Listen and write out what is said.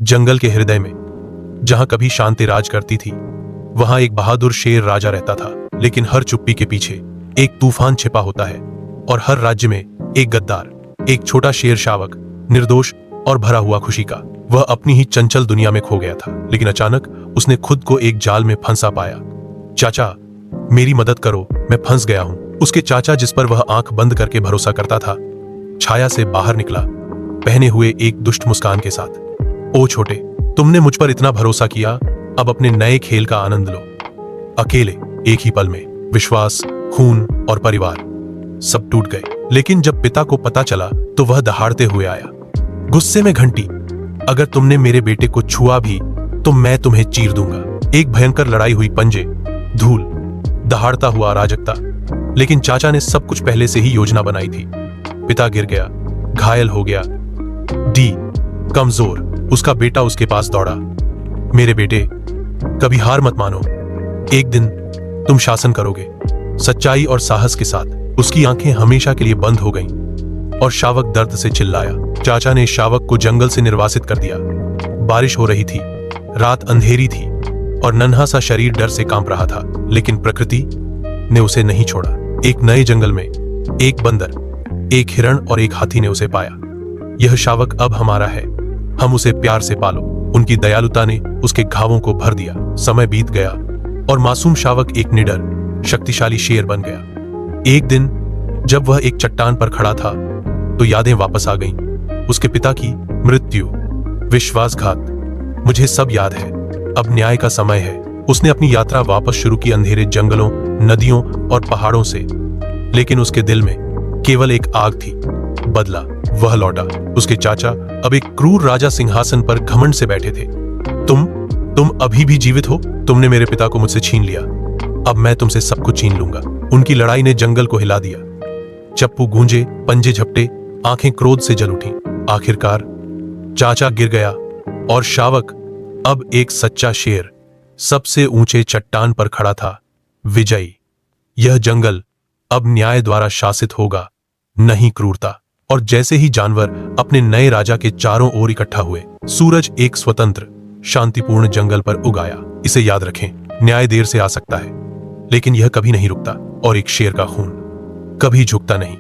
जंगल के हृदय में, जहां कभी शांति राज करती थी, वहां एक बहादुर शेर राजा रहता था। लेकिन हर चुप्पी के पीछे एक तूफान छिपा होता है, और हर राज्य में एक गद्दार, एक छोटा शेर शावक, निर्दोष और भरा हुआ खुशी का। वह अपनी ही चंचल दुनिया में खो गया था, लेकिन अचानक उसने खुद को एक जाल में फंसा पाया। चाचा, मेरी मदद करो, मैं फंस गया हूं। उसके चाचा, जिस पर वह आंख बंद करके भरोसा करता था, छाया से बाहर निकला, पहने हुए एक दुष्ट मुस्कान के साथ। ओ छोटे, तुमने मुझ पर इतना भरोसा किया, अब अपने नए खेल का आनंद लो। अकेले एक ही पल में विश्वास, खून और परिवार सब टूट गए। लेकिन जब पिता को पता चला तो वह दहाड़ते हुए आया, गुस्से में घंटी, अगर तुमने मेरे बेटे को छुआ भी तो मैं तुम्हें चीर दूंगा। एक भयंकर लड़ाई हुई, पंजे, धूल, दहाड़ता हुआ अराजकता। लेकिन चाचा ने सब कुछ पहले से ही योजना बनाई थी। पिता गिर गया, घायल हो गया, डी कमजोर। उसका बेटा उसके पास दौड़ा। मेरे बेटे, कभी हार मत मानो, एक दिन तुम शासन करोगे। सच्चाई और साहस के साथ उसकी आंखें हमेशा के लिए बंद हो गईं, और शावक दर्द से चिल्लाया। चाचा ने शावक को जंगल से निर्वासित कर दिया। बारिश हो रही थी, रात अंधेरी थी, और नन्हा सा शरीर डर से कांप रहा था। लेकिन प्रकृति ने उसे नहीं छोड़ा। एक नए जंगल में एक बंदर, एक हिरण और एक हाथी ने उसे पाया। यह शावक अब हमारा है, हम उसे प्यार से पालो। उनकी दयालुता ने उसके घावों को भर दिया। समय बीत गया और मासूम शावक एक निडर, शक्तिशाली शेर बन गया। एक दिन जब वह एक चट्टान पर खड़ा था तो यादें वापस आ गईं। उसके पिता की मृत्यु, विश्वासघात, मुझे सब याद है। अब न्याय का समय है। उसने अपनी यात्रा वापस शुरू की, अंधेरे जंगलों, नदियों और पहाड़ों से। लेकिन उसके दिल में केवल एक आग थी, बदला। वह लौटा। उसके चाचा अब एक क्रूर राजा सिंहासन पर घमंड से बैठे थे। तुम अभी भी जीवित हो? तुमने मेरे पिता को मुझसे छीन लिया, अब मैं तुमसे सब कुछ छीन लूंगा। उनकी लड़ाई ने जंगल को हिला दिया। चप्पू गूंजे, पंजे झपटे, आंखें क्रोध से जल उठी। आखिरकार चाचा गिर गया और शावक, अब एक सच्चा शेर, सबसे ऊंचे चट्टान पर खड़ा था, विजयी। यह जंगल अब न्याय द्वारा शासित होगा, नहीं क्रूरता। और जैसे ही जानवर अपने नए राजा के चारों ओर इकट्ठा हुए, सूरज एक स्वतंत्र, शांतिपूर्ण जंगल पर उग आया। इसे याद रखें, न्याय देर से आ सकता है, लेकिन यह कभी नहीं रुकता, और एक शेर का खून कभी झुकता नहीं।